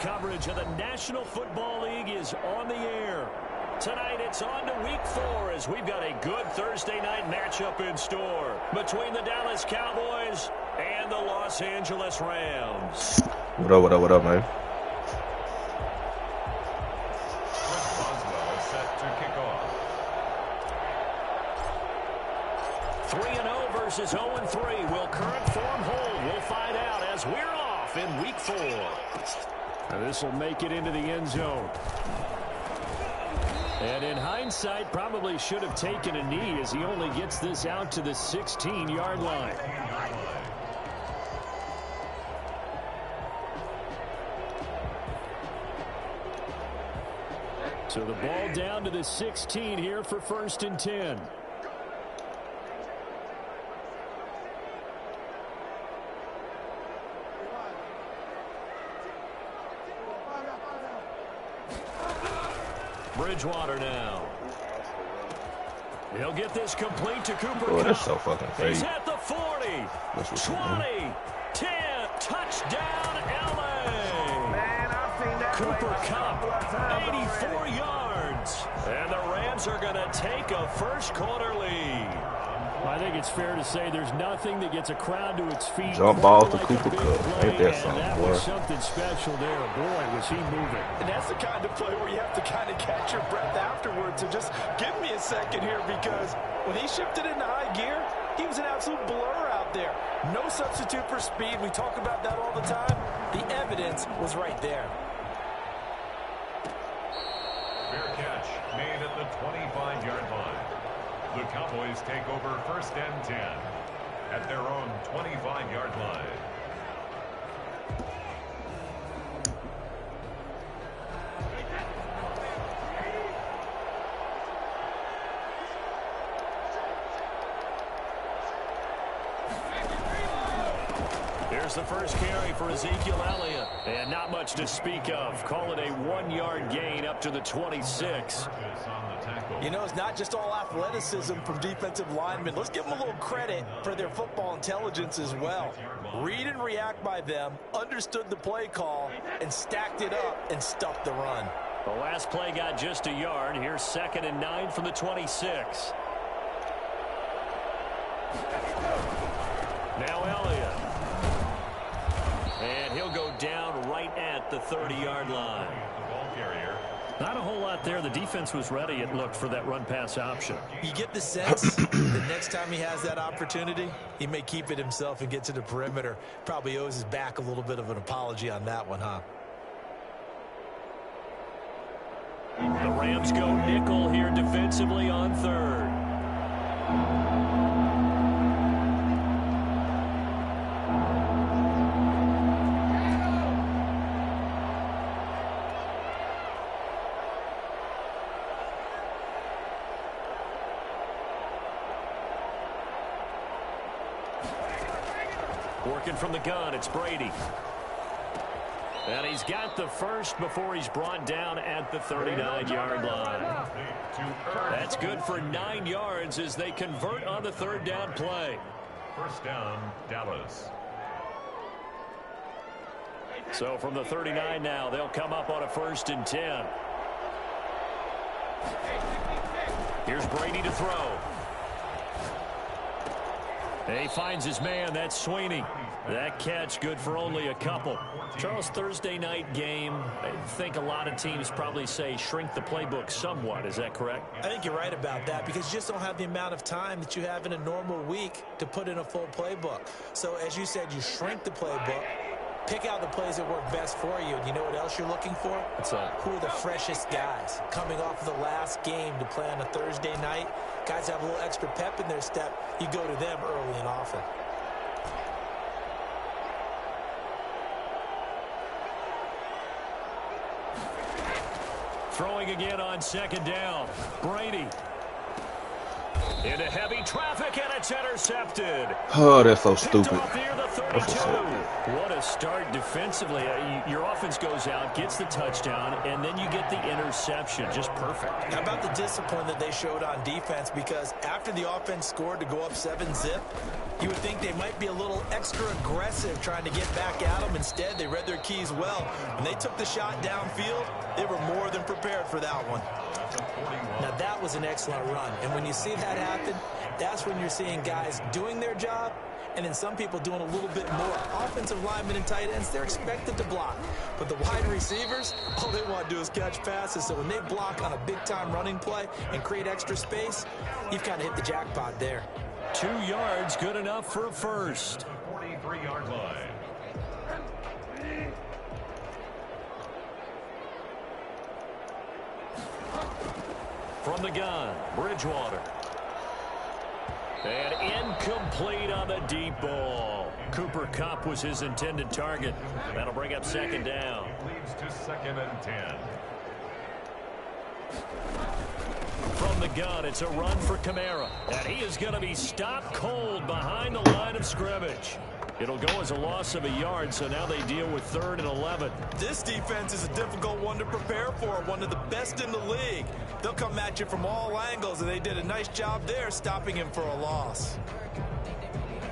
coverage of the National Football League is on the air. Tonight it's on to Week 4 as we've got a good Thursday night matchup in store between the Dallas Cowboys and the Los Angeles Rams. What up, man? Set to kick off. 3-0 versus 0-3. Will current form hold? We'll find out as we're off in Week 4. This will make it into the end zone. And in hindsight, probably should have taken a knee as he only gets this out to the 16-yard line. So the ball down to the 16 here for 1st and 10. Bridgewater now. He'll get this complete to Cooper Kupp. That's so fucking fake. He's at the 40, 20, 10, touchdown LA. Man, I've seen that. Cooper Kupp, 84 yards. And the Rams are going to take a first quarter lead. I think it's fair to say there's nothing that gets a crowd to its feet. Jump ball to like Cooper Kupp. Ain't that something, that boy? was something special there. Boy, was he moving. And that's the kind of play where you have to kind of catch your breath afterwards. So just give me a second here, because when he shifted into high gear, he was an absolute blur out there. No substitute for speed. We talk about that all the time. The evidence was right there. Fair catch made at the 25-yard line. The Cowboys take over 1st and 10 at their own 25-yard line. Here's the first carry for Ezekiel Elliott. And not much to speak of. Call it a 1-yard gain up to the 26. You know, it's not just all athleticism from defensive linemen. Let's give them a little credit for their football intelligence as well. Read and react by them, understood the play call, and stacked it up and stuffed the run. The last play got just a yard. Here's 2nd and 9 from the 26. Now Elliott. And he'll go down right at the 30-yard line. The ball carrier. Not a whole lot there. The defense was ready, it looked, for that run-pass option. You get the sense the next time he has that opportunity, he may keep it himself and get to the perimeter. Probably owes his back a little bit of an apology on that one, huh? The Rams go nickel here defensively on 3rd. Working from the gun, it's Brady. And he's got the first before he's brought down at the 39-yard line. That's good for 9 yards as they convert on the 3rd down play. 1st down, Dallas. So from the 39 now, they'll come up on a 1st and 10. Here's Brady to throw. And he finds his man. That's Sweeney. That catch good for only a couple. Charles, Thursday night game, I think a lot of teams probably say shrink the playbook somewhat. Is that correct? I think you're right about that, because you just don't have the amount of time that you have in a normal week to put in a full playbook. So as you said, you shrink the playbook, pick out the plays that work best for you. And you know what else you're looking for? What's that? Who are the freshest guys coming off of the last game to play on a Thursday night? Guys have a little extra pep in their step. You go to them early and often. Throwing again on 2nd down. Brady. Into heavy traffic, and it's intercepted. Oh, that's so stupid. Picked off near the 30. What a start defensively. Your offense goes out, gets the touchdown, and then you get the interception. Just perfect. How about the discipline that they showed on defense? Because after the offense scored to go up 7-zip, you would think they might be a little extra aggressive trying to get back at them. Instead, they read their keys well. When they took the shot downfield, they were more than prepared for that one. Now, that was an excellent run. And when you see that happen, that's when you're seeing guys doing their job and then some people doing a little bit more. Offensive linemen and tight ends, they're expected to block. But the wide receivers, all they want to do is catch passes. So when they block on a big-time running play and create extra space, you've kind of hit the jackpot there. 2 yards, good enough for a first. 43-yard line. From the gun, Bridgewater. And incomplete on the deep ball. Cooper Kupp was his intended target. That'll bring up second down. Leads to 2nd and 10. From the gun, it's a run for Kamara. And he is going to be stopped cold behind the line of scrimmage. It'll go as a loss of a yard, so now they deal with 3rd and 11. This defense is a difficult one to prepare for, one of the best in the league. They'll come at you from all angles, and they did a nice job there stopping him for a loss.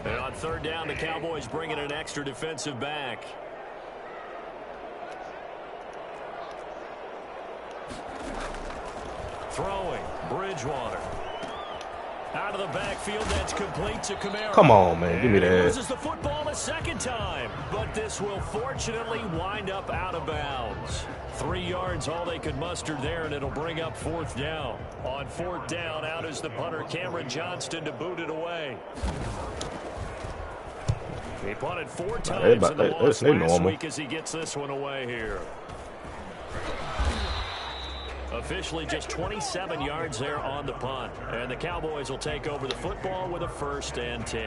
And on 3rd down, the Cowboys bring in an extra defensive back. Throwing, Bridgewater. Out of the backfield, that's complete to Kamara. Come on, man. Give me that. He loses the football a second time, but this will fortunately wind up out of bounds. 3 yards, all they could muster there, and it'll bring up 4th down. On 4th down, out is the punter, Cameron Johnston, to boot it away. He punted 4 times in the loss last week as he gets this one away here. Officially just 27 yards there on the punt. And the Cowboys will take over the football with a 1st and 10.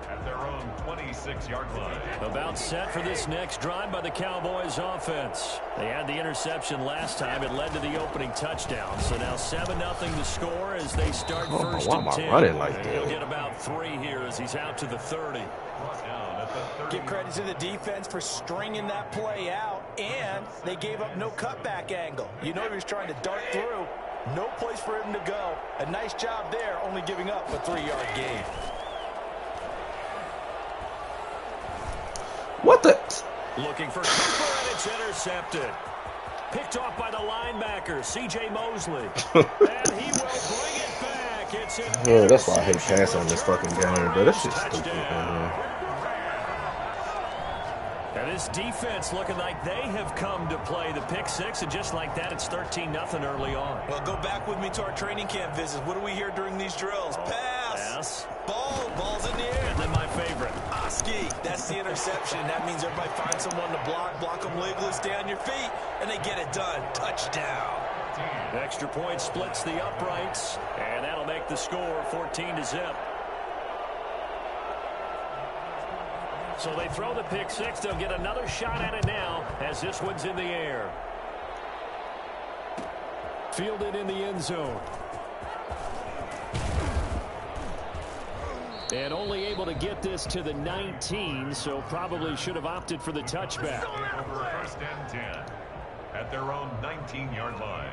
At their own 26-yard line. About set for this next drive by the Cowboys offense. They had the interception last time. It led to the opening touchdown. So now 7-0 to score as they start 1st and 10. Running like that? He'll get about 3 here as he's out to the 30. Give credit to the defense for stringing that play out, and they gave up no cutback angle. You know he was trying to dart through. No place for him to go. A nice job there, only giving up a 3-yard gain. What the? Looking for Cooper, and it's intercepted. Picked off by the linebacker, C.J. Mosley. And he will bring it back. It's an yeah, that's why I hate passing on this fucking game, but that's just stupid, man. And this defense looking like they have come to play the pick 6, and just like that, it's 13-0 early on. Well, go back with me to our training camp visits. What do we hear during these drills? Pass. Ball's in the air. And then my favorite. Oski, that's the interception. That means everybody finds someone to block them legally, stay on your feet, and they get it done. Touchdown. Extra point splits the uprights, and that'll make the score 14-0. So they throw the pick 6. They'll get another shot at it now as this one's in the air. Fielded in the end zone. And only able to get this to the 19, so probably should have opted for the touchback. Over 1st and 10 at their own 19-yard line.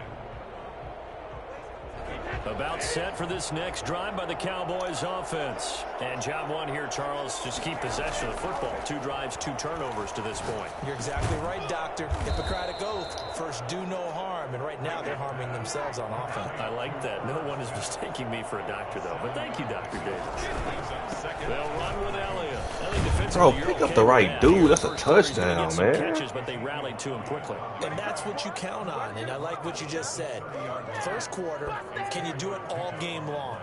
About set for this next drive by the Cowboys offense. And job one here, Charles, just keep possession of the football. 2 drives, 2 turnovers to this point. You're exactly right, Doctor. Hippocratic oath. First, do no harm. And right now, they're harming themselves on offense. I like that. No one is mistaking me for a doctor, though. But thank you, Dr. Davis. They'll run with Elliott. Bro, pick up the right dude. That's a touchdown, man. Catches, but they rallied to him quickly. And that's what you count on. And I like what you just said. First quarter, can you do it all game long?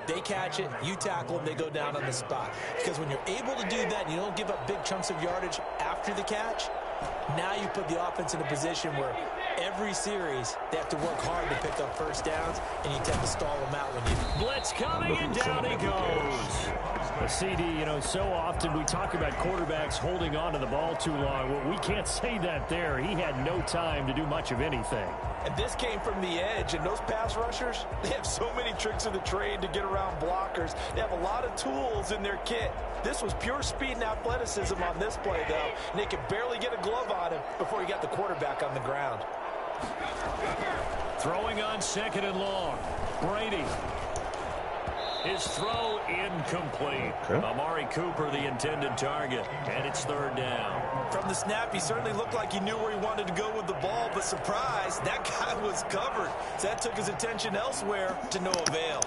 They catch it, you tackle them, they go down on the spot. Because when you're able to do that and you don't give up big chunks of yardage after the catch, now you put the offense in a position where every series they have to work hard to pick up 1st downs, and you tend to stall them out when you... Blitz coming, and down he goes. CD, you know, so often we talk about quarterbacks holding on to the ball too long. Well, we can't say that there. He had no time to do much of anything. And this came from the edge, and those pass rushers, they have so many tricks of the trade to get around blockers. They have a lot of tools in their kit. This was pure speed and athleticism on this play, though, and they could barely get a glove on him before he got the quarterback on the ground. Throwing on 2nd and long. Brady. His throw incomplete. Okay. Amari Cooper, the intended target, and it's 3rd down. From the snap, he certainly looked like he knew where he wanted to go with the ball, but surprise, that guy was covered. So that took his attention elsewhere to no avail.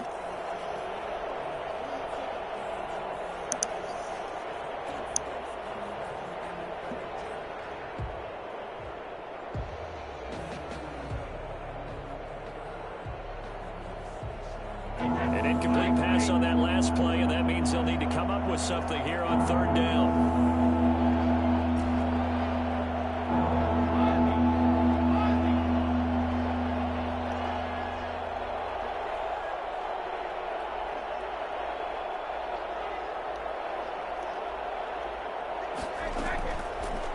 An incomplete pass on that last play, and that means they'll need to come up with something here on 3rd down.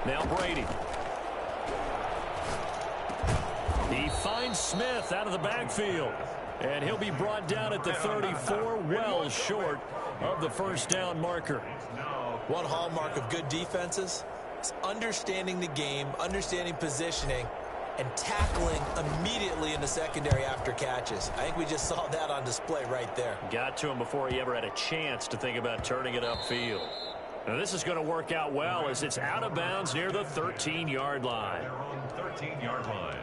Now Brady. He finds Smith out of the backfield. And he'll be brought down at the 34, well short of the 1st down marker. One hallmark of good defenses is understanding the game, understanding positioning, and tackling immediately in the secondary after catches. I think we just saw that on display right there. Got to him before he ever had a chance to think about turning it upfield. Now this is going to work out well as it's out of bounds near the 13-yard line. They're on 13-yard line.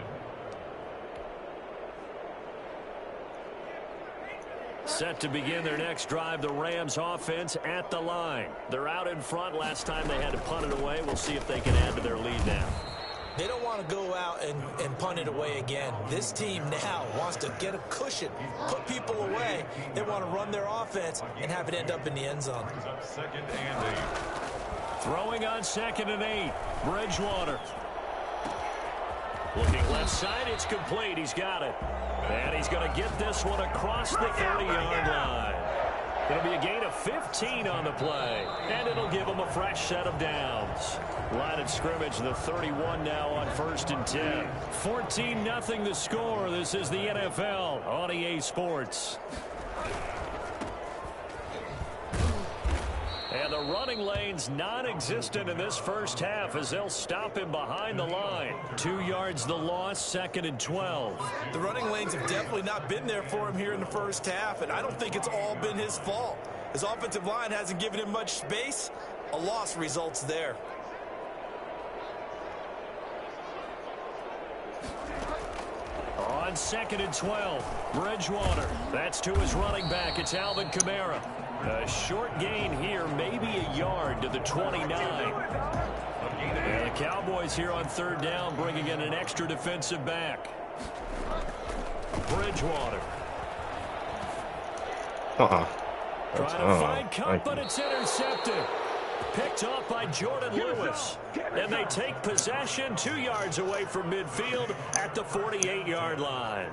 Set to begin their next drive, the Rams offense at the line. They're out in front. Last time they had to punt it away. We'll see if they can add to their lead now. They don't want to go out and punt it away again. This team now wants to get a cushion, put people away. They want to run their offense and have it end up in the end zone. 2nd and 8. Throwing on 2nd and 8. Bridgewater. Looking left side, it's complete. He's got it. And he's going to get this one across the 30-yard line. It'll be a gain of 15 on the play, and it'll give them a fresh set of downs. Line of scrimmage, the 31 now on 1st and 10. 14-0 the score. This is the NFL on EA Sports. And the running lane's non-existent in this first half as they'll stop him behind the line. 2 yards the loss, 2nd and 12. The running lanes have definitely not been there for him here in the first half, and I don't think it's all been his fault. His offensive line hasn't given him much space. A loss results there. On 2nd and 12, Bridgewater. That's to his running back. It's Alvin Kamara. A short gain here, maybe a yard to the 29. And the Cowboys here on 3rd down, bringing in an extra defensive back. Bridgewater. Trying to find Cup, but it's intercepted. Picked off by Jordan Lewis. And they take possession 2 yards away from midfield at the 48-yard line.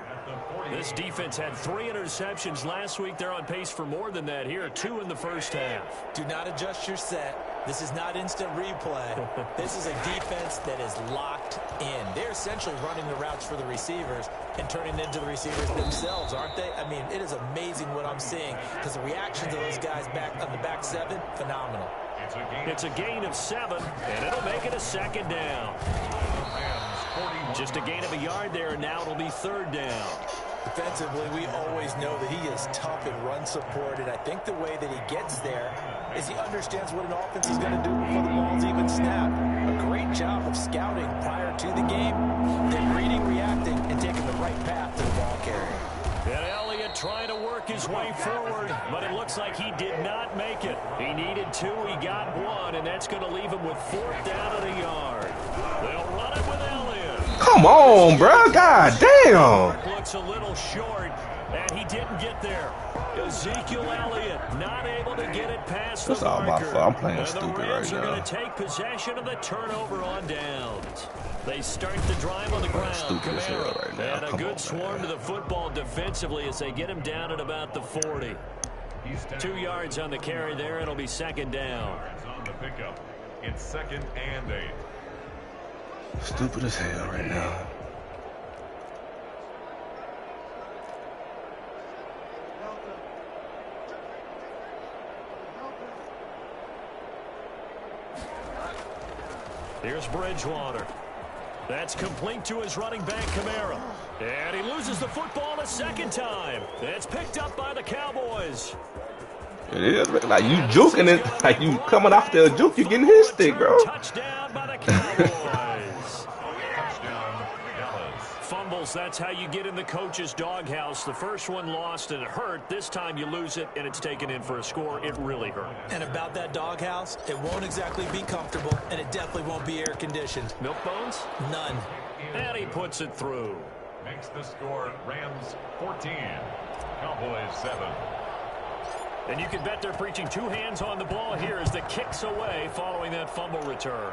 This defense had 3 interceptions last week. They're on pace for more than that here. 2 in the first half. Do not adjust your set. This is not instant replay. This is a defense that is locked in. They're essentially running the routes for the receivers and turning it into the receivers themselves, aren't they? I mean, it is amazing what I'm seeing because the reactions of those guys back on the back 7, phenomenal. It's a gain of 7, and it'll make it a 2nd down. Just a gain of a yard there, and now it'll be 3rd down. Defensively, we always know that he is tough and run support, and I think the way that he gets there is he understands what an offense is going to do before the ball's even snapped. A great job of scouting prior to the game, then reading, reacting, and taking the right path to the ball carrier. And Elliott trying to work his way forward, but it looks like he did not make it. He needed 2, he got 1, and that's going to leave him with 4th down at a yard. They'll run it with Elliott. Come on, bro. God damn. Looks a little short, and he didn't get there. Ezekiel Elliott not able to get it past the marker. That's all my fault. I'm playing stupid right now. And the Rams are going to take possession of the turnover on downs. They start the drive on the ground. Kamara, and a good swarm to the football defensively as they get him down at about the 40. He's 2 yards on the carry there. It'll be second down. On the pickup. It's 2nd and 8. Stupid as hell right now. Here's Bridgewater. That's complete to his running back, Kamara. And he loses the football a second time. It's picked up by the Cowboys. It is like you juking it, like you coming off the juke, you getting his stick, bro. Touchdown by the Cowboys. Touchdown, Dallas. Fumbles, that's how you get in the coach's doghouse. The first one lost and it hurt. This time you lose it and it's taken in for a score. It really hurt. And about that doghouse, it won't exactly be comfortable, and it definitely won't be air-conditioned. Milk bones? None. And he puts it through. Makes the score Rams 14, Cowboys 7. And you can bet they're preaching 2 hands on the ball here as the kick's away following that fumble return.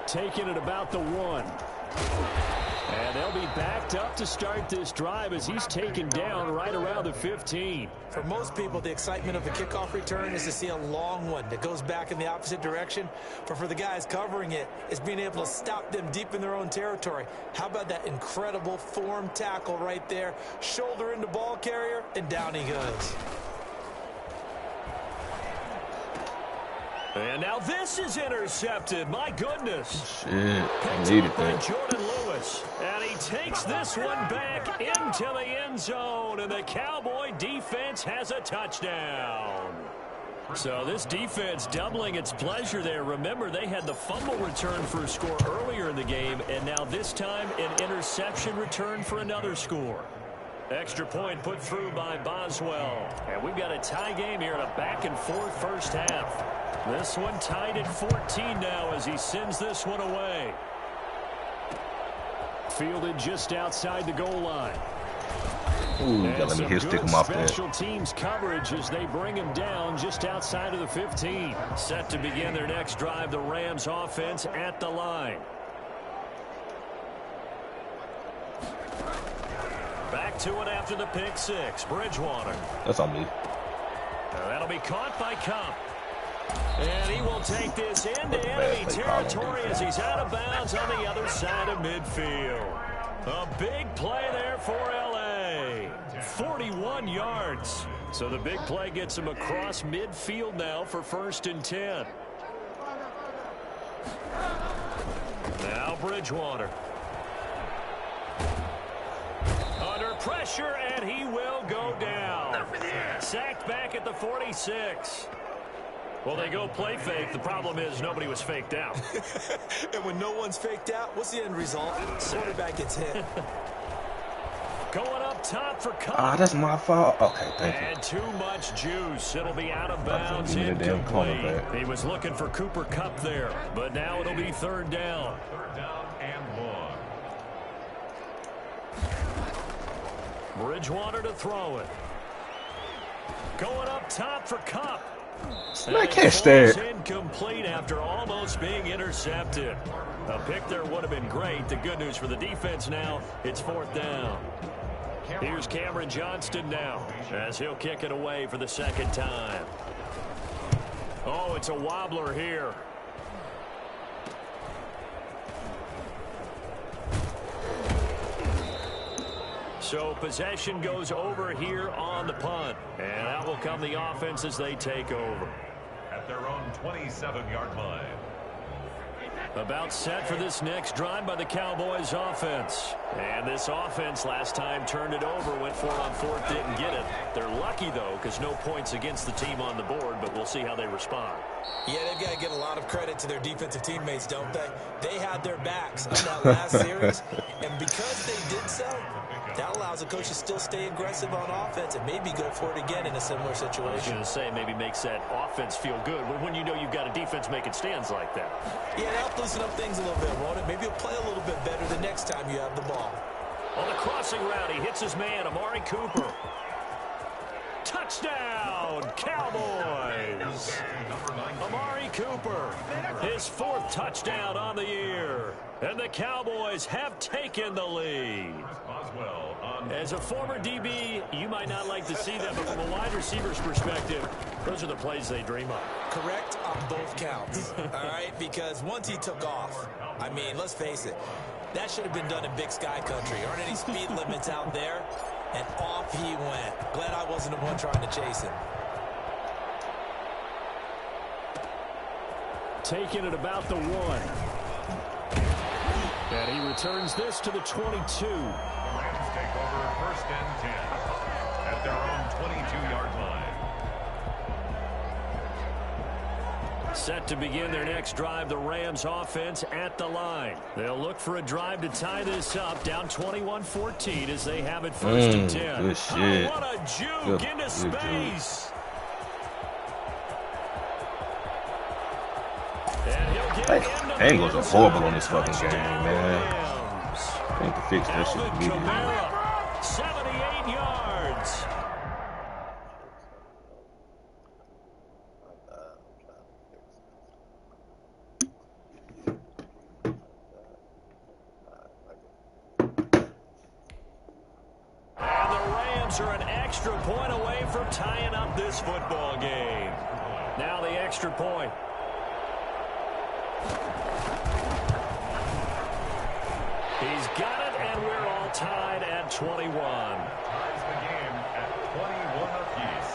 Taking it about the 1. And they'll be backed up to start this drive as he's taken down right around the 15. For most people, the excitement of the kickoff return is to see a long one that goes back in the opposite direction. But for the guys covering it, it's being able to stop them deep in their own territory. How about that incredible form tackle right there? Shoulder into ball carrier, and down he goes. And now this is intercepted. My goodness. Shit, I Picked needed up by that. Jordan Lewis. And he takes this one back into the end zone. And the Cowboy defense has a touchdown. So this defense doubling its pleasure there. Remember, they had the fumble return for a score earlier in the game. And now this time an interception return for another score. Extra point put through by Boswell. And we've got a tie game here in a back-and-forth first half. This one tied at 14 now as he sends this one away. Fielded just outside the goal line. Ooh, gotta let me hit stick him off there. Special teams coverage as they bring him down just outside of the 15. Set to begin their next drive, the Rams offense at the line. Back to it after the pick 6. Bridgewater. That's on me. That'll be caught by Cup. And he will take this into enemy territory as he's out of bounds on the other side of midfield. A big play there for L.A. 41 yards. So the big play gets him across midfield now for 1st and 10. Now Bridgewater. Under pressure, and he will go down. Sacked back at the 46. Well, they go play fake. The problem is nobody was faked out. And when no one's faked out, what's the end result? Quarterback gets hit. Going up top for Cup. Ah, that's my fault. Okay, thank you. And too much juice. It'll be out of bounds. Give me the damn Incomplete. cornerback. He was looking for Cooper Kupp there, but now it'll be 3rd down. 3rd down and 1. Bridgewater to throw it. Going up top for Kupp. I can't stand. Incomplete after almost being intercepted. A pick there would have been great. The good news for the defense now, it's 4th down. Here's Cameron Johnston now as he'll kick it away for the 2nd time. Oh, it's a wobbler here. So possession goes over here on the punt. And out will come the offense as they take over. At their own 27-yard line. About set for this next drive by the Cowboys offense. And this offense last time turned it over, went for it on 4th, didn't get it. They're lucky, though, because no points against the team on the board, but we'll see how they respond. Yeah, they've got to give a lot of credit to their defensive teammates, don't they? They had their backs on that last series, and because they did so, that allows the coach to still stay aggressive on offense and maybe go for it again in a similar I was situation. going to say maybe makes that offense feel good when you know you've got a defense making stands like that. Yeah, that'll loosen up things a little bit, won't it? Maybe you'll play a little bit better the next time you have the ball. On the crossing route, he hits his man, Amari Cooper. Touchdown, Cowboys! Amari Cooper. His 4th touchdown on the year. And the Cowboys have taken the lead. As a former DB, you might not like to see that, but from a wide receiver's perspective, those are the plays they dream of. Correct on both counts, all right? Because once he took off, I mean, let's face it, that should have been done in Big Sky Country. Aren't any speed limits out there? And off he went. Glad I wasn't the one trying to chase him. Taking it about the 1. And he returns this to the 22. The Rams take over 1st and 10 at their own 22-yard line. Set to begin their next drive, the Rams offense at the line. They'll look for a drive to tie this up, down 21-14 as they have it 1st and 10. Good shit. Oh, what a juke into space. And he'll get angles are horrible on this fucking game, man. I need to fix that shit immediately. 78 yards. And the Rams are an extra point away from tying up this football game. Now the extra point. He's got it, and we're all tied at 21. Ties the game at 21 apiece.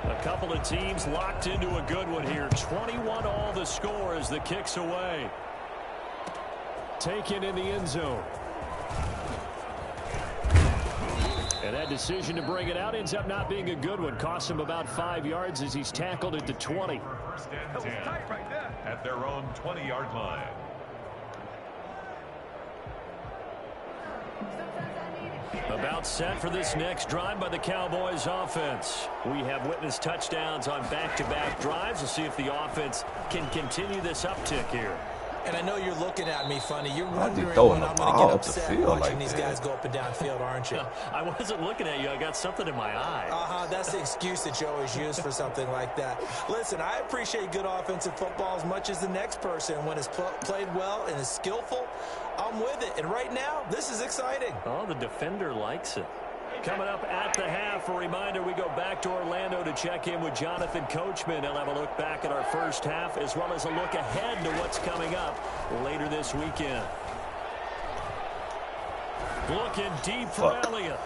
A couple of teams locked into a good one here. 21 all the score as the kick's away. Taken in the end zone. And that decision to bring it out ends up not being a good one. Costs him about 5 yards as he's tackled at the 20. 1st and 10 at their own 20-yard line. About set for this next drive by the Cowboys offense. We have witnessed touchdowns on back-to-back drives. We'll see if the offense can continue this uptick here. And I know you're looking at me funny. You're wondering throwing when I'm the going to ball get up the upset field watching like these that. guys go up and down field, aren't you? I wasn't looking at you. I got something in my eye. That's the excuse that you always use for something like that. Listen, I appreciate good offensive football as much as the next person. When it's played well and is skillful, I'm with it. And right now, this is exciting. Oh, the defender likes it. Coming up at the half, a reminder, we go back to Orlando to check in with Jonathan Coachman. He'll have a look back at our first half as well as a look ahead to what's coming up later this weekend. Looking deep for Elliott.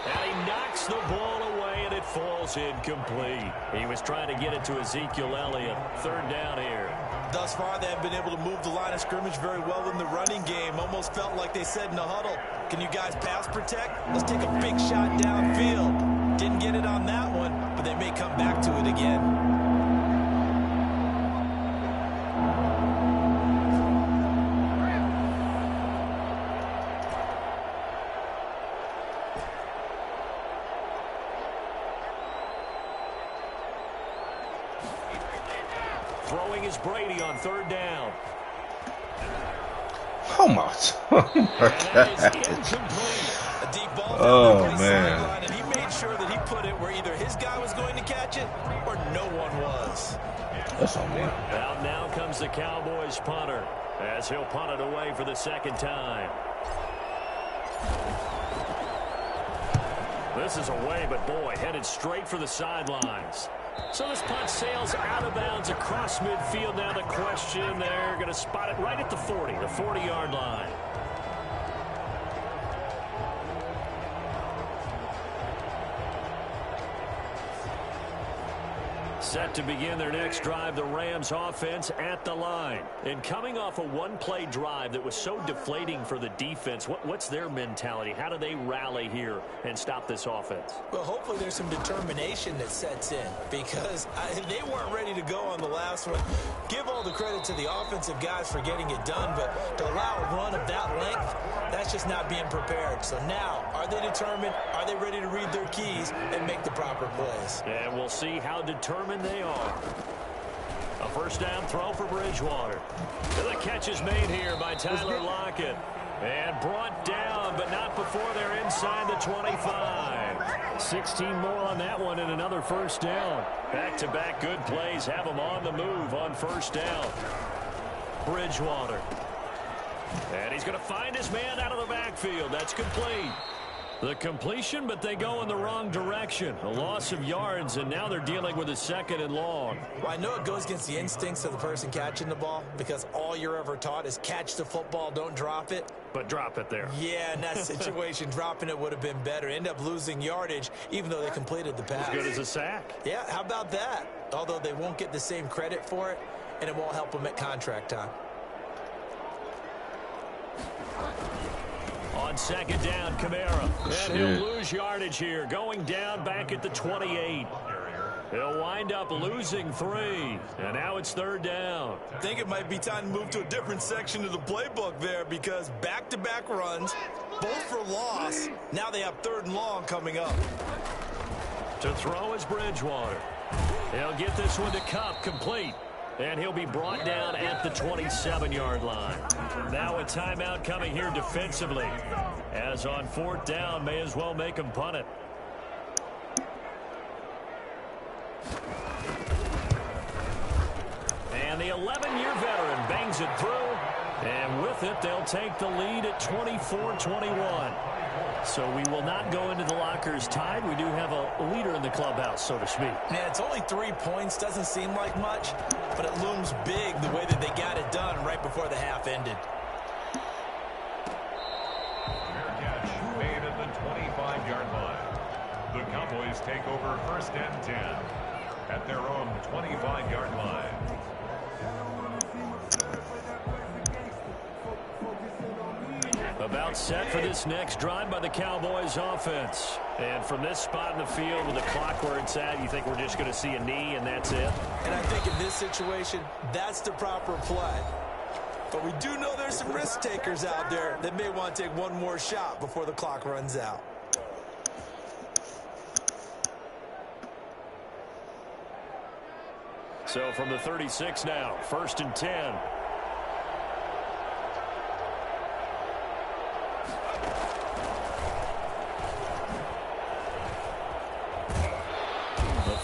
And he knocks the ball away, and it falls incomplete. He was trying to get it to Ezekiel Elliott. 3rd down here. Thus far, they have been able to move the line of scrimmage very well in the running game. Almost felt like they said in the huddle, can you guys pass protect? Let's take a big shot downfield. Didn't get it on that one, but they may come back to it again. Throwing is Brady on 3rd down. Oh my God. Oh man. And he made sure that he put it where either his guy was going to catch it or no one was. That's on me. Out now comes the Cowboys punter as he'll punt it away for the 2nd time. This is away, but boy, headed straight for the sidelines. So this punt sails out of bounds across midfield. Now the question, they're going to spot it right at the 40, the 40-yard line. Set to begin their next drive, the Rams offense at the line. And coming off a one-play drive that was so deflating for the defense, what's their mentality? How do they rally here and stop this offense? Well, hopefully there's some determination that sets in because they weren't ready to go on the last one. Give all the credit to the offensive guys for getting it done, but to allow a run of that length, that's just not being prepared. So now, are they determined? Are they ready to read their keys and make the proper plays? And we'll see how determined they are. A 1st down throw for Bridgewater. And the catch is made here by Tyler Lockett. And brought down, but not before they're inside the 25. 16 more on that one and another first down. Back-to-back good plays have them on the move on first down. Bridgewater. And he's going to find his man out of the backfield. That's complete. The completion, but they go in the wrong direction. A loss of yards, and now they're dealing with a second and long. Well, I know it goes against the instincts of the person catching the ball because all you're ever taught is catch the football, don't drop it. But drop it there. Yeah, in that situation, dropping it would have been better. End up losing yardage, even though they completed the pass. As good as a sack. Yeah, how about that? Although they won't get the same credit for it, and it won't help them at contract time. On second down, Kamara. And he'll lose yardage here. Going down back at the 28. He'll wind up losing 3. And now it's third down. I think it might be time to move to a different section of the playbook there because back-to-back runs, both for loss. Now they have third and long coming up. To throw is Bridgewater. He'll get this one to Cup, complete. And he'll be brought down at the 27-yard line. Now a timeout coming here defensively. As on fourth down, may as well make him punt it. And the 11-year veteran bangs it through. And with it, they'll take the lead at 24-21. So we will not go into the lockers tied. We do have a leader in the clubhouse, so to speak. Man, it's only 3 points. Doesn't seem like much, but it looms big the way that they got it done right before the half ended. Fair catch made at the 25-yard line. The Cowboys take over first and 10 at their own 25-yard line. About set for this next drive by the Cowboys offense. And from this spot in the field with the clock where it's at, you think we're just going to see a knee and that's it? And I think in this situation, that's the proper play. But we do know there's some risk takers out there that may want to take one more shot before the clock runs out. So from the 36 now, first and 10.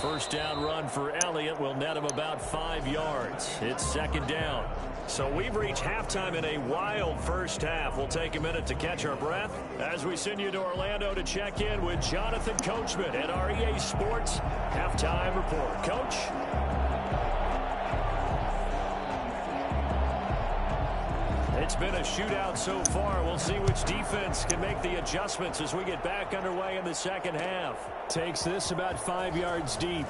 First down run for Elliott will net him about 5 yards. It's second down. So we've reached halftime in a wild first half. We'll take a minute to catch our breath as we send you to Orlando to check in with Jonathan Coachman at our EA Sports Halftime Report. Coach? It's been a shootout so far. We'll see which defense can make the adjustments as we get back underway in the second half. Takes this about 5 yards deep.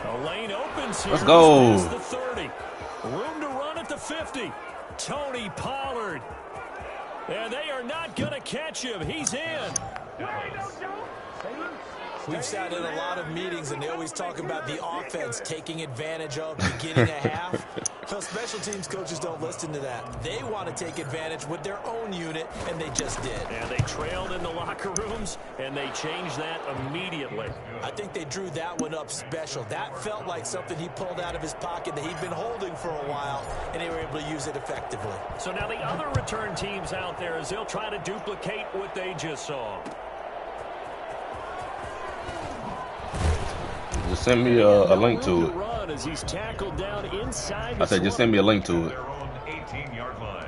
A lane opens here. Let's go. The 30. Room to run at the 50. Tony Pollard. And they are not going to catch him. He's in. We've sat in a lot of meetings, and they always talk about the offense taking advantage of beginning a half. So special teams coaches don't listen to that. They want to take advantage with their own unit, and they just did. And they trailed in the locker rooms, and they changed that immediately. I think they drew that one up special. That felt like something he pulled out of his pocket that he'd been holding for a while, and they were able to use it effectively. So now the other return teams out there, as they'll try to duplicate what they just saw. Just send me a link to it. As he's tackled down inside I said just send me a link to it. Their own 18-yard line.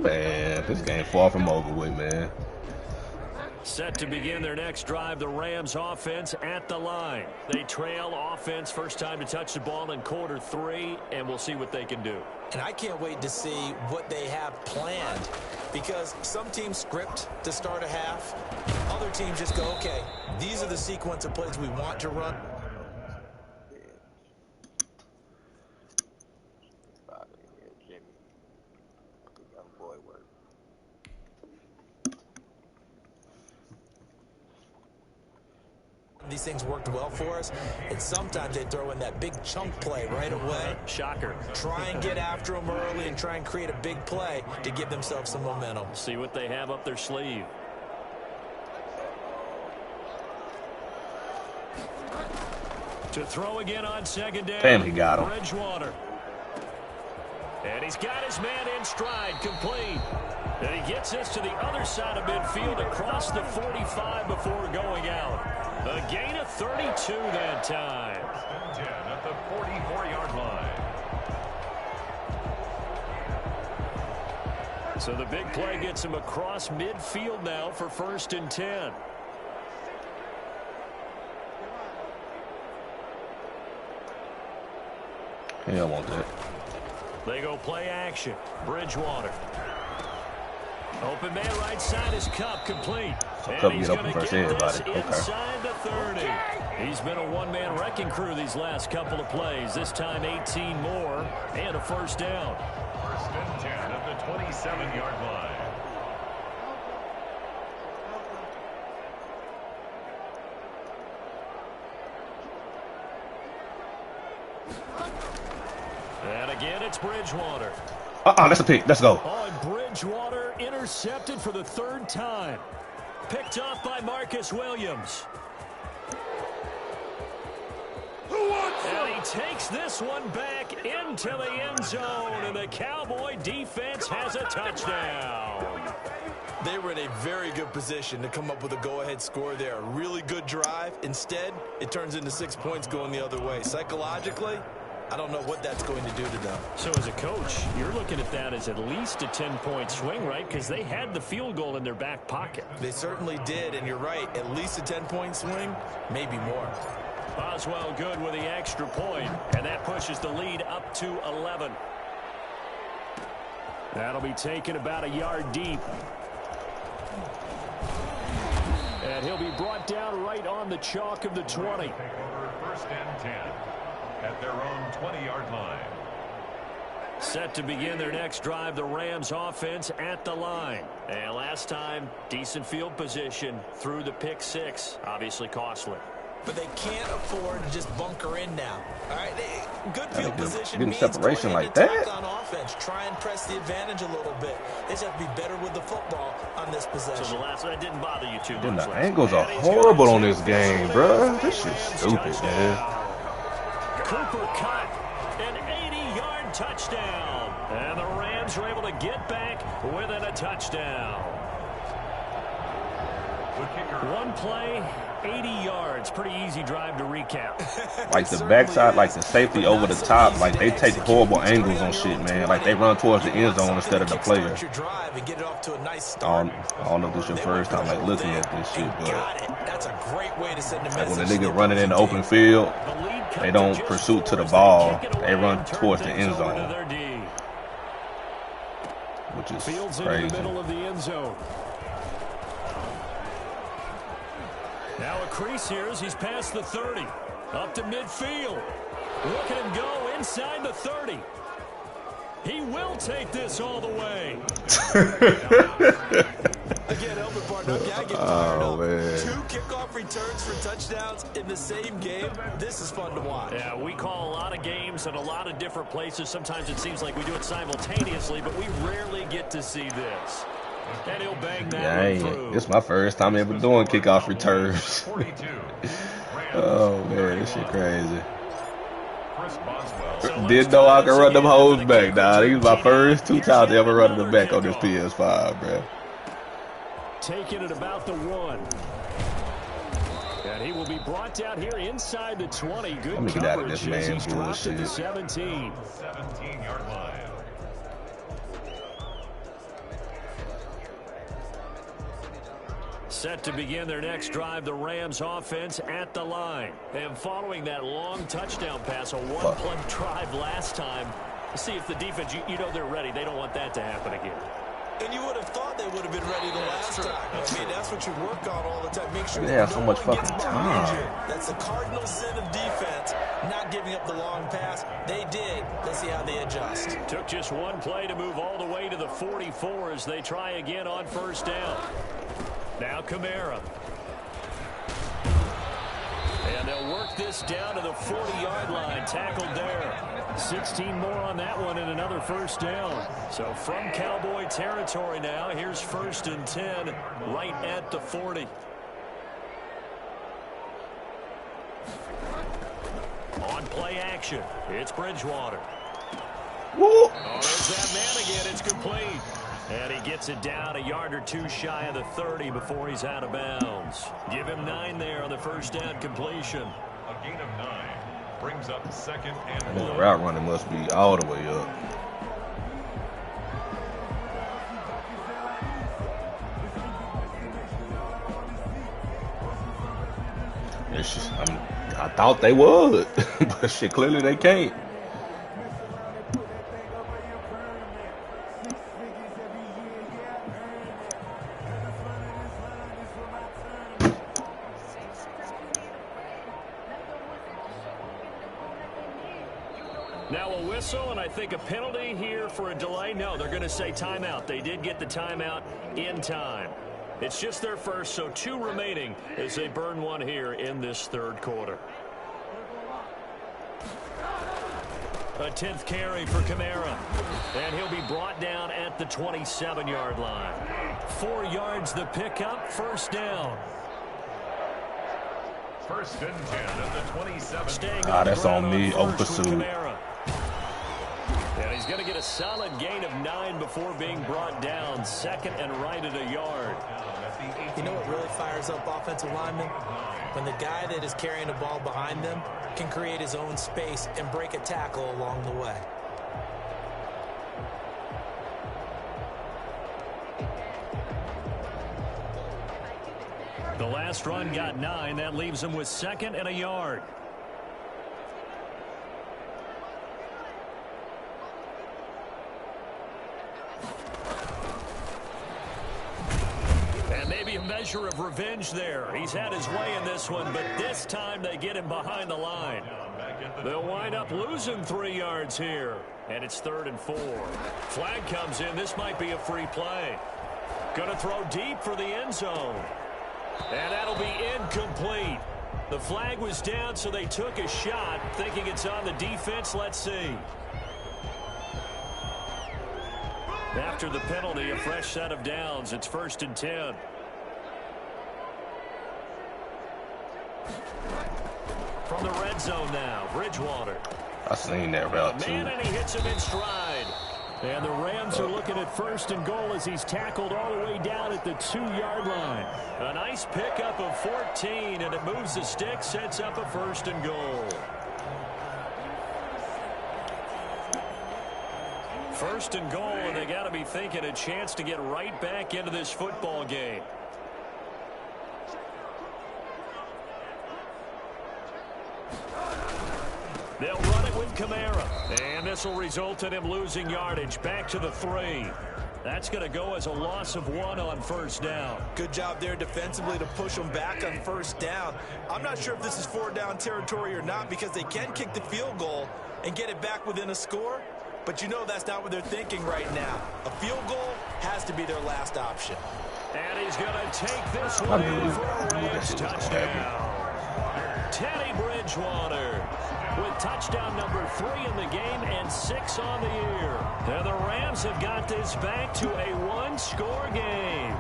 Man, this game far from over with, man. Set to begin their next drive, the Rams offense at the line. They trail offense, first time to touch the ball in quarter 3, and we'll see what they can do. And I can't wait to see what they have planned, because some teams script to start a half. Other teams just go, okay, these are the sequence of plays we want to run. These things worked well for us, and sometimes they throw in that big chunk play right away. Shocker. Try and get after them early and try and create a big play to give themselves some momentum. See what they have up their sleeve. To throw again on second down. Damn, he got him. Bridgewater. And he's got his man in stride, complete. And he gets this to the other side of midfield across the 45 before going out. A gain of 32 that time. 10 at the 44-yard line. So the big play gets him across midfield now for 1st and 10. Yeah, I want that. They go play action. Bridgewater. Open man right side is Cup, complete. Cup get open versus everybody. Okay. Inside the 30. He's been a one-man wrecking crew these last couple of plays. This time 18 more and a first down. 1st and 10 at the 27-yard line. And again, it's Bridgewater. That's a pick. Let's go. On Bridgewater, intercepted for the 3rd time. Picked off by Marcus Williams. And he takes this one back into the end zone, and the Cowboy defense has a touchdown. They were in a very good position to come up with a go-ahead score there. A really good drive. Instead, it turns into 6 points going the other way. Psychologically, I don't know what that's going to do to them. So as a coach, you're looking at that as at least a 10-point swing, right? Because they had the field goal in their back pocket. They certainly did, and you're right. At least a 10-point swing, maybe more. Boswell good with the extra point, and that pushes the lead up to 11. That'll be taken about a yard deep. And he'll be brought down right on the chalk of the 20. Take over 1st and 10 at their own 20-yard line. Set to begin their next drive, the Rams offense at the line. And last time, decent field position through the pick 6. Obviously costly. But they can't afford to just bunker in now. All right, good field position getting means separation going like into that. on offense. Try and press the advantage a little bit. They just have to be better with the football on this possession. So the last that didn't bother you too much. Then the angles are horrible on this game, bro. This shit's stupid, man. Cooper cut, an 80-yard touchdown. And the Rams are able to get back within a touchdown. One play, 80 yards. Pretty easy drive to recap. Like the backside, like the safety over the top, like they take horrible angles on shit, man. Like they run towards the end zone instead of the player. I don't know if this is your first time like looking at this shit, but like when the nigga running in the open field, they don't pursue to the ball. They run towards the end zone, which is crazy. Now a crease here as he's past the 30. Up to midfield. Look at him go inside the 30. He will take this all the way. Again, help it, partner. I get fired up. 2 kickoff returns for touchdowns in the same game. This is fun to watch. Yeah, we call a lot of games in a lot of different places. Sometimes it seems like we do it simultaneously, but we rarely get to see this. And he'll bang that one through. This is my first time ever doing kickoff returns. Oh, man, this shit crazy. Didn't know I could run them hoes back, dog. These my first 2 times ever running them back on this PS5, bro. Taking it about the 1. And he will be brought down here inside the 20. Good Let me get out of this coverage as man he's dropped bullshit. at the 17. 17-yard line. Set to begin their next drive, the Rams offense at the line. And following that long touchdown pass, a one-play drive last time, see if the defense, you know they're ready. They don't want that to happen again. And you would have thought they would have been ready the last time. I mean, that's what you work on all the time. Make sure they have so much fucking time. That's the cardinal sin of defense, not giving up the long pass. They did. Let's see how they adjust. Took just one play to move all the way to the 44 as they try again on first down. Now Kamara. And they'll work this down to the 40-yard line. Tackled there. 16 more on that one and another first down. So from Cowboy territory now, here's 1st and 10 right at the 40. play action. It's Bridgewater. Woo. Oh, there's that man again. It's complete. And he gets it down a yard or two shy of the 30 before he's out of bounds. Give him 9 there on the first down completion. A gain of 9 brings up second and I think the 1. route running must be all the way up. It's just, I thought they would, but shit, clearly they can't. Now a whistle, and I think a penalty here for a delay. No, they're going to say timeout. They did get the timeout in time. It's just their first, so 2 remaining as they burn 1 here in this third quarter. A 10th carry for Kamara, and he'll be brought down at the 27-yard line. 4 yards the pickup, first down. First and 10 at the 27. Staying That's on me. Over pursuit. And he's going to get a solid gain of 9 before being brought down. Second and right at a yard. You know what really fires up offensive linemen? When the guy that is carrying the ball behind them can create his own space and break a tackle along the way. The last run got 9. That leaves him with second and a yard. And maybe a measure of revenge there. He's had his way in this one, but this time they get him behind the line. They'll wind up losing 3 yards here. And it's 3rd and 4. Flag comes in. This might be a free play. Going to throw deep for the end zone. And that'll be incomplete. The flag was down, so they took a shot, thinking it's on the defense. Let's see. After the penalty, a fresh set of downs. It's 1st and 10. From the red zone now, Bridgewater. I seen that route too. Man, and he hits him in stride. And the Rams are looking at 1st and goal as he's tackled all the way down at the 2-yard line. A nice pickup of 14, and it moves the stick, sets up a 1st and goal. 1st and goal, and they got to be thinking a chance to get right back into this football game. They'll run it with Kamara. And this will result in him losing yardage back to the 3. That's going to go as a loss of 1 on 1st down. Good job there defensively to push them back on 1st down. I'm not sure if this is 4-down territory or not because they can kick the field goal and get it back within a score. But you know that's not what they're thinking right now. A field goal has to be their last option. And he's going to take this one in for a Rams touchdown. Teddy Bridgewater with touchdown number 3 in the game and 6 on the year. And the Rams have got this back to a 1-score game.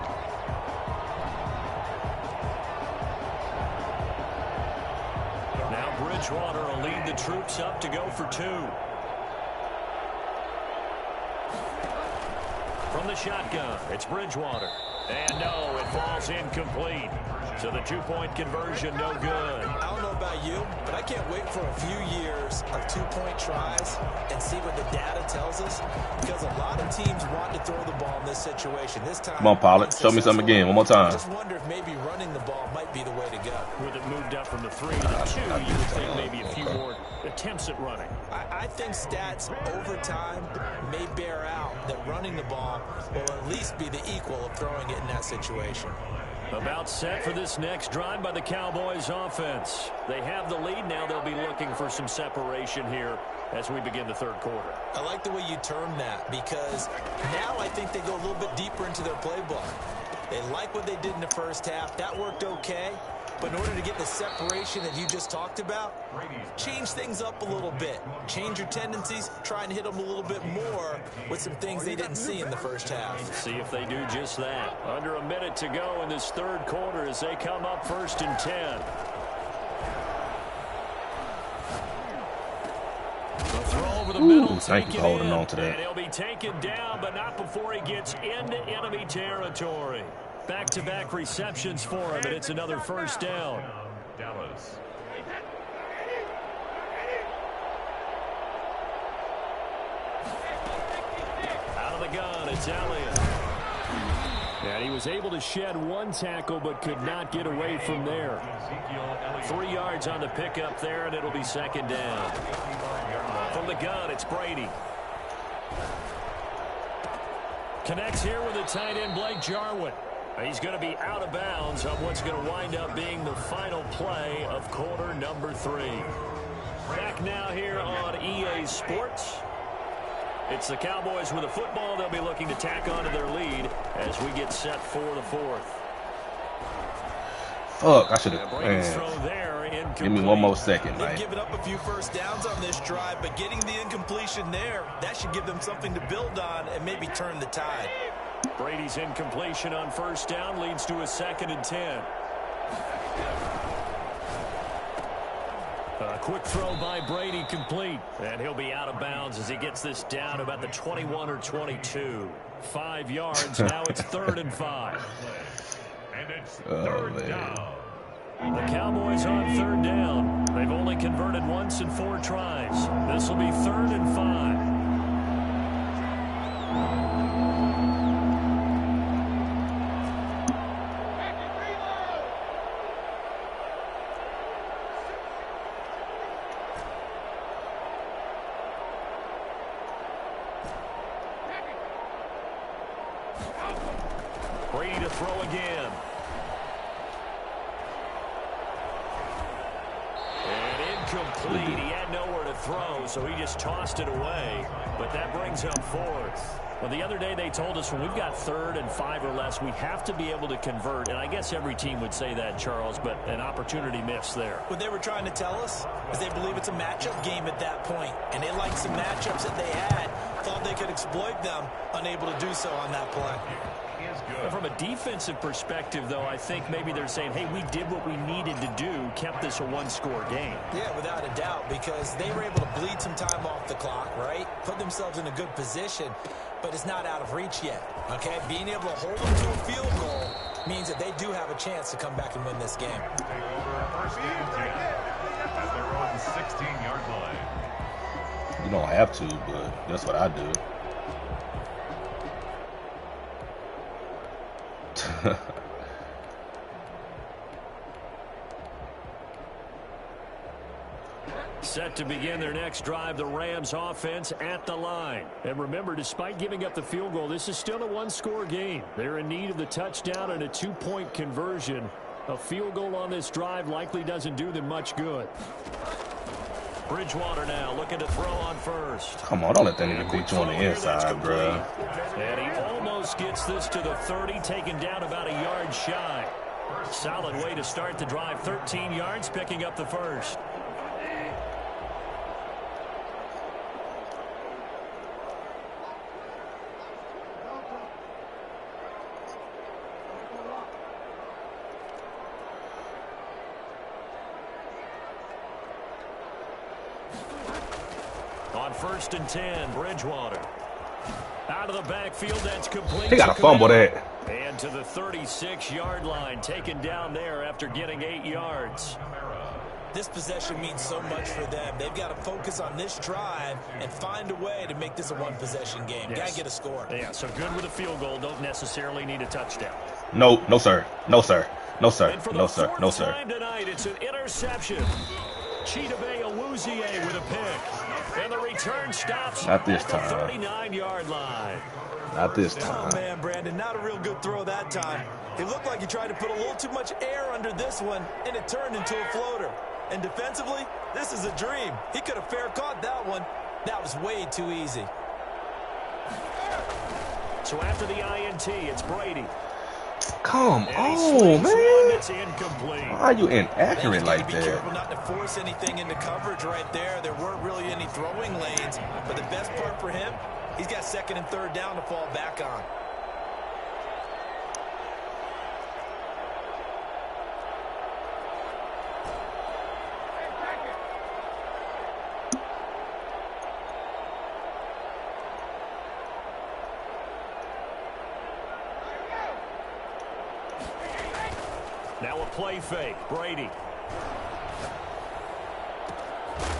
Now Bridgewater will lead the troops up to go for 2. From the shotgun, it's Bridgewater. And no, it falls incomplete. So the 2-point conversion, no good. I don't know about you, but I can't wait for a few years of 2-point tries and see what the data tells us. Because a lot of teams want to throw the ball in this situation. This time, Come on, Pollard. Show me something again. One more time. I just wonder if maybe running the ball might be the way to go. With it moved up from the 3 to the 2, you would think maybe a few more attempts at running. I think stats over time may bear out that running the ball will at least be the equal of throwing it in that situation. About set for this next drive by the Cowboys offense. They have the lead now. They'll be looking for some separation here as we begin the 3rd quarter. I like the way you term that because now I think they go a little bit deeper into their playbook. They like what they did in the 1st half. That worked okay. But in order to get the separation that you just talked about, change things up a little bit. Change your tendencies, try and hit them a little bit more with some things they didn't see in the 1st half. See if they do just that. Under a minute to go in this 3rd quarter as they come up 1st and 10. the middle. Thank you for holding on to that. And he'll be taken down, but not before he gets into enemy territory. Back-to-back receptions for him, and it's another first down. Dallas. Out of the gun, it's Elliott. And he was able to shed one tackle, but could not get away from there. 3 yards on the pickup there, and it'll be second down. From the gun, it's Brady. Connects here with the tight end, Blake Jarwin. He's going to be out of bounds on what's going to wind up being the final play of quarter number 3. Back now here on EA Sports. It's the Cowboys with the football. They'll be looking to tack onto their lead as we get set for the 4th. Fuck, I should have. Give me one more second, man. They've given up a few first downs on this drive, but getting the incompletion there, that should give them something to build on and maybe turn the tide. Brady's incompletion on first down leads to a 2nd and 10. A quick throw by Brady complete. And he'll be out of bounds as he gets this down about the 21 or 22. 5 yards. Now it's 3rd and 5. And it's third down. The Cowboys on 3rd down. They've only converted once in 4 tries. This will be 3rd and 5. Brady to throw again. And incomplete. He had nowhere to throw, so he just tossed it away. But that brings up 4th. Well, the other day they told us when we've got 3rd and 5 or less, we have to be able to convert. And I guess every team would say that, Charles, but an opportunity missed there. What they were trying to tell us is they believe it's a matchup game at that point. And they liked some matchups that they had, thought they could exploit them, unable to do so on that play. And from a defensive perspective, though, I think maybe they're saying, hey, we did what we needed to do, kept this a 1-score game. Yeah, without a doubt, because they were able to bleed some time off the clock, right? Put themselves in a good position, but it's not out of reach yet, okay? Being able to hold them to a field goal means that they do have a chance to come back and win this game. Take over first and 10 at their own 16-yard line. You don't have to, but that's what I do. Set to begin their next drive, the Rams offense at the line. And remember, despite giving up the field goal, this is still a 1-score game. They're in need of the touchdown and a 2-point conversion. A field goal on this drive likely doesn't do them much good. Bridgewater now looking to throw on first. Come on, don't let that nigga beat you on the inside, bro. And he almost gets this to the 30, taken down about a yard shy. Solid way to start the drive. 13 yards, picking up the first. On 1st and 10, Bridgewater. Out of the backfield, that's complete. He got to fumble that. And to the 36-yard line, taken down there after getting 8 yards. This possession means so much for them. They've got to focus on this drive and find a way to make this a 1-possession game. Yes. Got to get a score. Yeah, so good with a field goal. Don't necessarily need a touchdown. No, no, sir. No, sir. No, sir. And for No, the sir. No, fourth sir. time tonight, it's an interception. Chidobe Awuzie with a pick. And the return stops Not this at the time. 39-yard line. Not this Oh, time. man, Brandon, not a real good throw that time. It looked like he tried to put a little too much air under this one, and it turned into a floater. And defensively, this is a dream. He could have fair caught that one. That was way too easy. So after the INT, it's Brady. Come And he on, swings one man. that's incomplete. Why are you inaccurate like Be that? careful not to force anything into coverage right there. There weren't really any throwing lanes. But the best part for him, he's got 2nd and 3rd down to fall back on. Now a play fake. Brady.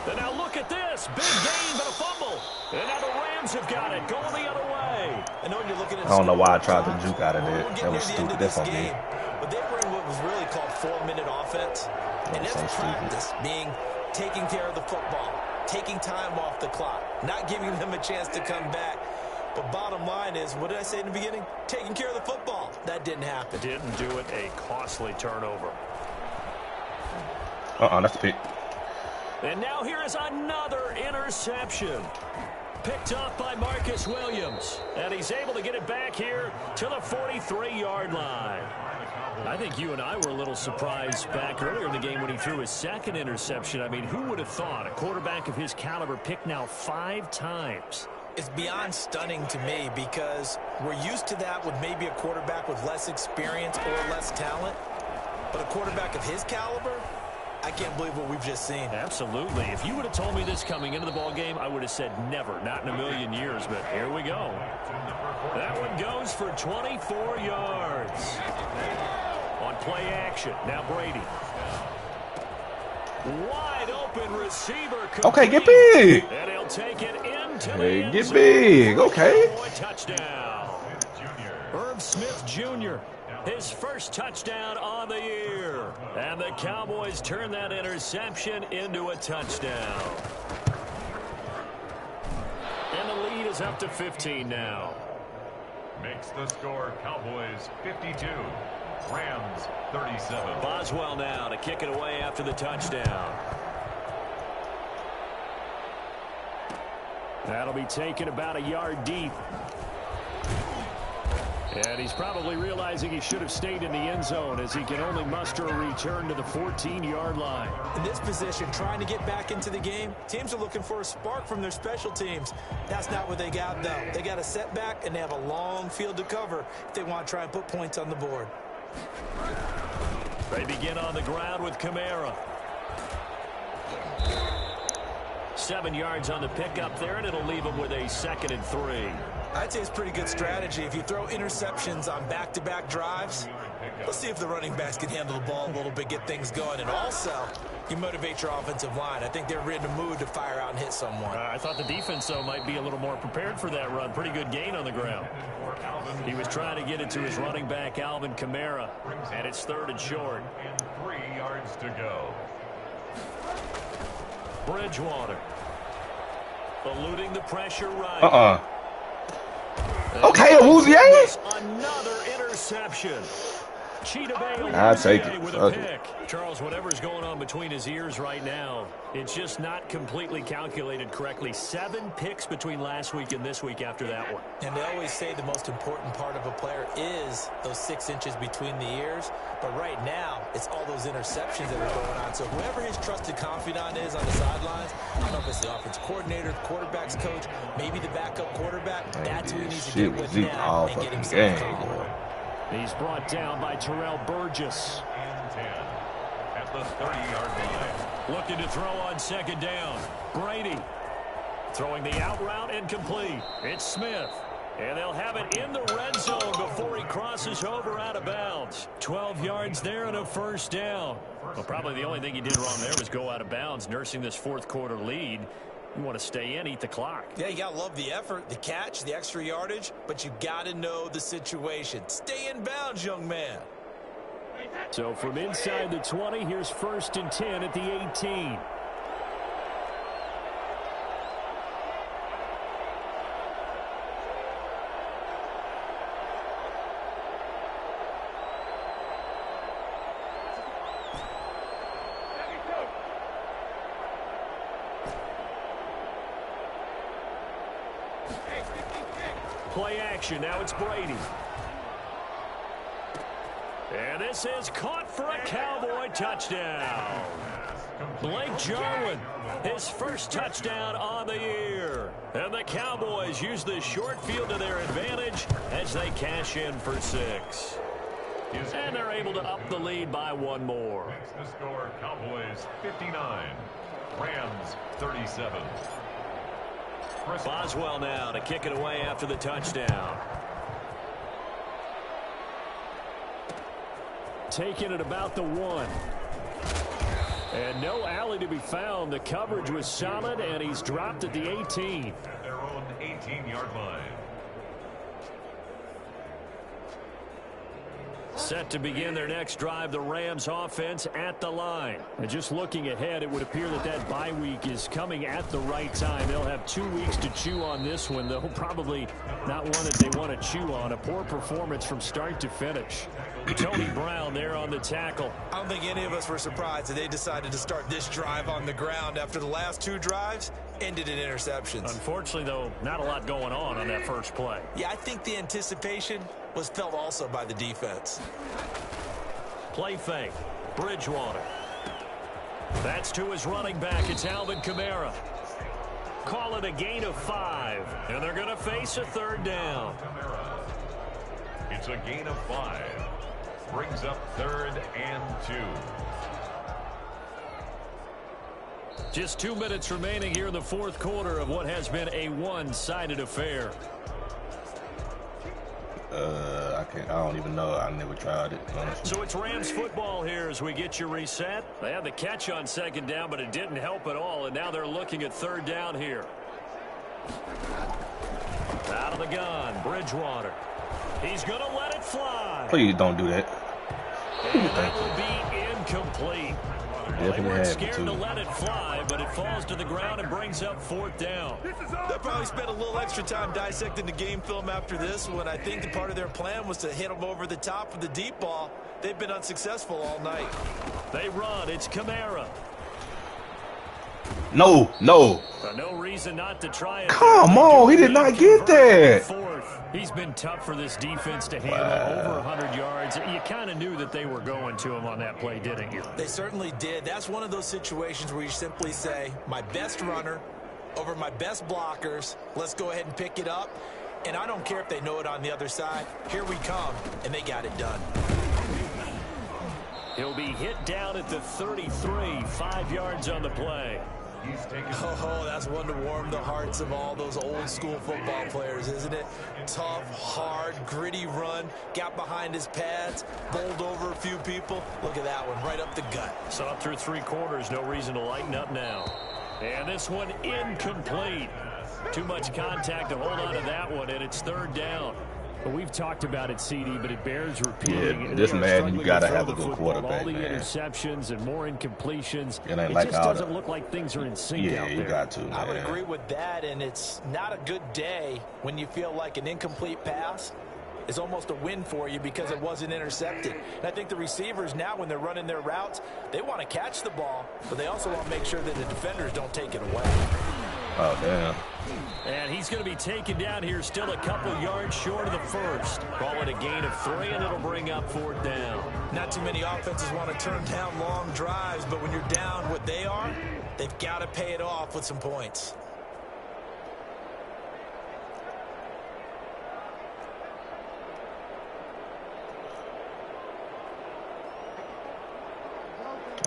And now look at this. Big gain, but a fumble. And now the Rams have got it. Going the other way. I know you're looking at. I don't know why I tried to juke out of that. That was stupid. That's on me. But they were in what was really called 4-minute offense. And that's practice being taking care of the football, taking time off the clock, not giving them a chance to come back. But bottom line is, what did I say in the beginning? Taking care of the football. That didn't happen. Didn't do it. A costly turnover. That's a pick. And now here is another interception. Picked off by Marcus Williams. And he's able to get it back here to the 43-yard line. I think you and I were a little surprised back earlier in the game when he threw his second interception. I mean, who would have thought a quarterback of his caliber picked now 5 times? It's beyond stunning to me because we're used to that with maybe a quarterback with less experience or less talent. But a quarterback of his caliber, I can't believe what we've just seen. Absolutely. If you would have told me this coming into the ball game, I would have said never, not in a million years. But here we go. That one goes for 24 yards. On play action, now Brady. Wide open receiver. Okay, get big. And he'll take it into the end Get zone. big. Okay. Touchdown. Herb Smith Jr. His first touchdown on the year. And the Cowboys turn that interception into a touchdown. And the lead is up to 15 now. Makes the score Cowboys 52. Rams 37. Boswell now to kick it away after the touchdown. That'll be taken about a yard deep. And he's probably realizing he should have stayed in the end zone as he can only muster a return to the 14-yard line. In this position, trying to get back into the game, teams are looking for a spark from their special teams. That's not what they got, though. They got a setback, and they have a long field to cover if they want to try and put points on the board. They begin on the ground with Kamara. 7 yards on the pickup there, and it'll leave him with a 2nd and 3. I'd say it's pretty good strategy. If you throw interceptions on back-to-back drives, let's see if the running backs can handle the ball a little bit, get things going. And also, you motivate your offensive line. I think they're in the mood to fire out and hit someone. I thought the defense, though, might be a little more prepared for that run. Pretty good gain on the ground. He was trying to get it to his running back, Alvin Kamara, and it's 3rd and short. And 3 yards to go. Bridgewater. Eluding the pressure right. Okay, Awuzie. Another interception. I'll take it. With a pick. Charles, whatever's going on between his ears right now, it's just not completely calculated correctly. 7 picks between last week and this week after that one. And they always say the most important part of a player is those 6 inches between the ears. But right now, it's all those interceptions that are going on. So whoever his trusted confidant is on the sidelines, I don't know if it's the offensive coordinator, the quarterback's coach, maybe the backup quarterback, that's who he needs to get with now and get himself calm. He's brought down by Terrell Burgess. And 10 at the 30-yard line. Looking to throw on 2nd down. Brady throwing the out route incomplete. It's Smith. And they'll have it in the red zone before he crosses over out of bounds. 12 yards there and a 1st down. Well, probably the only thing he did wrong there was go out of bounds, nursing this 4th quarter lead. You want to stay in, eat the clock. Yeah, you got to love the effort, the catch, the extra yardage, but you got to know the situation. Stay in bounds, young man. So from inside the 20, here's 1st and 10 at the 18. Play action. Now it's Brady. And this is caught for a Cowboy touchdown. Blake Jarwin, his first touchdown on the year. And the Cowboys use the short field to their advantage as they cash in for 6. And they're able to up the lead by 1 more. Makes the score Cowboys 59. Rams 37. Boswell now to kick it away after the touchdown. taken at about the 1. And no alley to be found. The coverage was solid, and he's dropped at the 18. At their own 18-yard line. Set to begin their next drive, the Rams offense at the line. And just looking ahead, it would appear that that bye week is coming at the right time. They'll have 2 weeks to chew on this one, though probably not one that they want to chew on. A poor performance from start to finish. Tony Brown there on the tackle. I don't think any of us were surprised that they decided to start this drive on the ground after the last 2 drives ended in interceptions. Unfortunately, though, not a lot going on that first play. Yeah, I think the anticipation was felt also by the defense. Play fake. Bridgewater. That's to his running back. It's Alvin Kamara. Call it a gain of 5. And they're going to face a 3rd down. It's a gain of 5. Brings up 3rd and 2. Just 2 minutes remaining here in the 4th quarter of what has been a one-sided affair. I don't even know. I never tried it, honestly. So it's Rams football here as we get you reset. They had the catch on 2nd down, but it didn't help at all, and now they're looking at 3rd down here. Out of the gun, Bridgewater. He's going to let it fly. Please don't do that. And that will be incomplete. They weren't scared to let it fly, but it falls to the ground and brings up 4th down. They'll probably spend a little extra time dissecting the game film after this one. I think the part of their plan was to hit them over the top with the deep ball. They've been unsuccessful all night. They run. It's Kamara. No. No reason not to try it. Come on, he did not get that. He's been tough for this defense to handle. Over 100 yards. You kind of knew that they were going to him on that play, didn't you? They certainly did. That's one of those situations where you simply say, my best runner over my best blockers. Let's go ahead and pick it up. And I don't care if they know it on the other side. Here we come, and they got it done. He'll be hit down at the 33, 5 yards on the play. Oh, that's one to warm the hearts of all those old school football players, isn't it? Tough, hard, gritty run, got behind his pads, bowled over a few people. Look at that one, right up the gut. So up through 3 quarters, no reason to lighten up now. And this one incomplete. Too much contact to hold on to that one, and it's 3rd down. Well, we've talked about it, CD, but it bears repeating. Yeah, this Madden, you got to have a good quarterback, all the man. Interceptions and more incompletions. It ain't it like just doesn't look like things are in sync out there. Yeah, you got to, man. I would agree with that, and it's not a good day when you feel like an incomplete pass is almost a win for you because it wasn't intercepted. And I think the receivers now, when they're running their routes, they want to catch the ball, but they also want to make sure that the defenders don't take it away. Oh, damn. And he's going to be taken down here, still a couple yards short of the 1st. Call it a gain of 3, and it'll bring up 4th down. Not too many offenses want to turn down long drives, but when you're down what they are, they've got to pay it off with some points.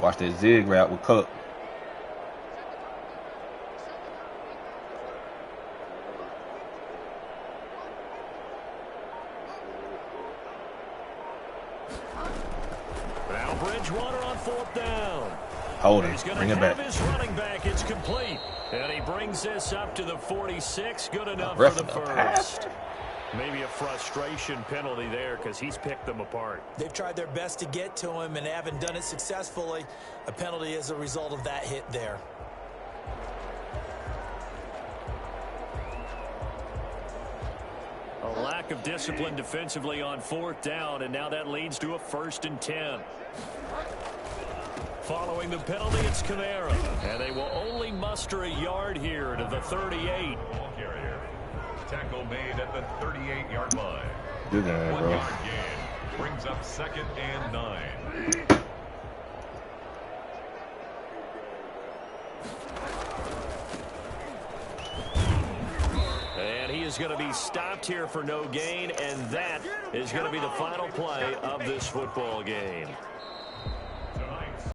Watch that zig route with Cook. Now Bridgewater on 4th down. Hold him. He's going Bring to it back. have his running back. It's complete. And he brings this up to the 46. Good enough for the 1st. Maybe a frustration penalty there because he's picked them apart. They've tried their best to get to him and haven't done it successfully. A penalty is a result of that hit there. A lack of discipline defensively on 4th down, and now that leads to a 1st and 10. Following the penalty, it's Kamara. And they will only muster a yard here to the 38. Ball carrier. Tackle made at the 38-yard line. Good game, 1 bro. yard gain. Brings up 2nd and 9. And he is going to be stopped here for no gain, and that is going to be the final play of this football game.